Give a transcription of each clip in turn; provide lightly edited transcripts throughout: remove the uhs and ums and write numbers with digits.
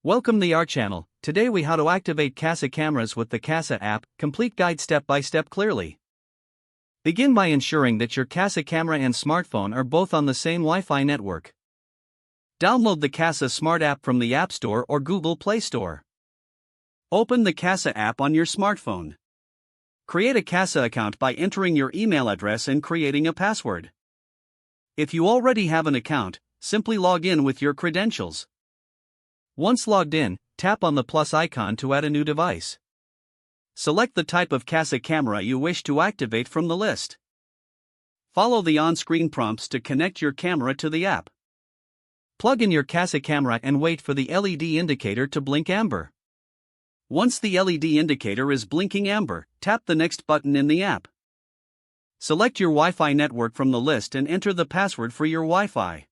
Welcome to our channel. Today we how to activate Kasa cameras with the Kasa app, complete guide step by step clearly. Begin by ensuring that your Kasa camera and smartphone are both on the same Wi-Fi network. Download the Kasa Smart app from the App Store or Google Play Store. Open the Kasa app on your smartphone. Create a Kasa account by entering your email address and creating a password. If you already have an account, simply log in with your credentials. Once logged in, tap on the plus icon to add a new device. Select the type of Kasa camera you wish to activate from the list. Follow the on-screen prompts to connect your camera to the app. Plug in your Kasa camera and wait for the LED indicator to blink amber. Once the LED indicator is blinking amber, tap the next button in the app. Select your Wi-Fi network from the list and enter the password for your Wi-Fi.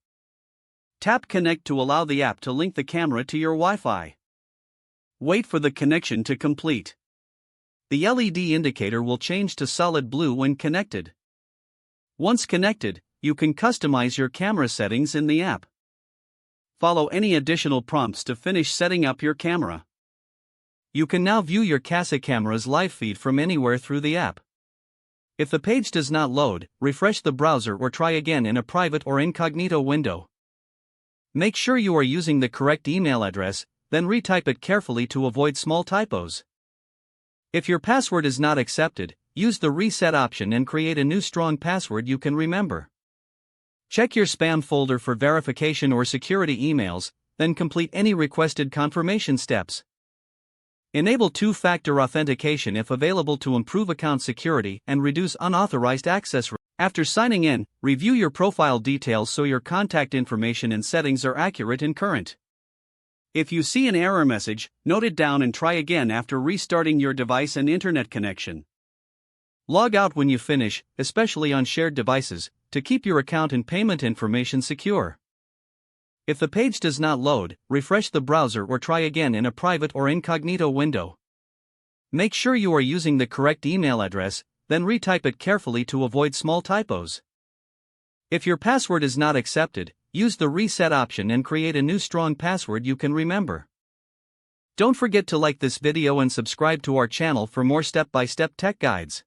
Tap Connect to allow the app to link the camera to your Wi-Fi. Wait for the connection to complete. The LED indicator will change to solid blue when connected. Once connected, you can customize your camera settings in the app. Follow any additional prompts to finish setting up your camera. You can now view your Kasa camera's live feed from anywhere through the app. If the page does not load, refresh the browser or try again in a private or incognito window. Make sure you are using the correct email address, then retype it carefully to avoid small typos. If your password is not accepted, use the reset option and create a new strong password you can remember. Check your spam folder for verification or security emails, then complete any requested confirmation steps. Enable two-factor authentication if available to improve account security and reduce unauthorized access. After signing in, review your profile details so your contact information and settings are accurate and current. If you see an error message, note it down and try again after restarting your device and internet connection. Log out when you finish, especially on shared devices, to keep your account and payment information secure. If the page does not load, refresh the browser or try again in a private or incognito window. Make sure you are using the correct email address, then retype it carefully to avoid small typos. If your password is not accepted, use the reset option and create a new strong password you can remember. Don't forget to like this video and subscribe to our channel for more step-by-step tech guides.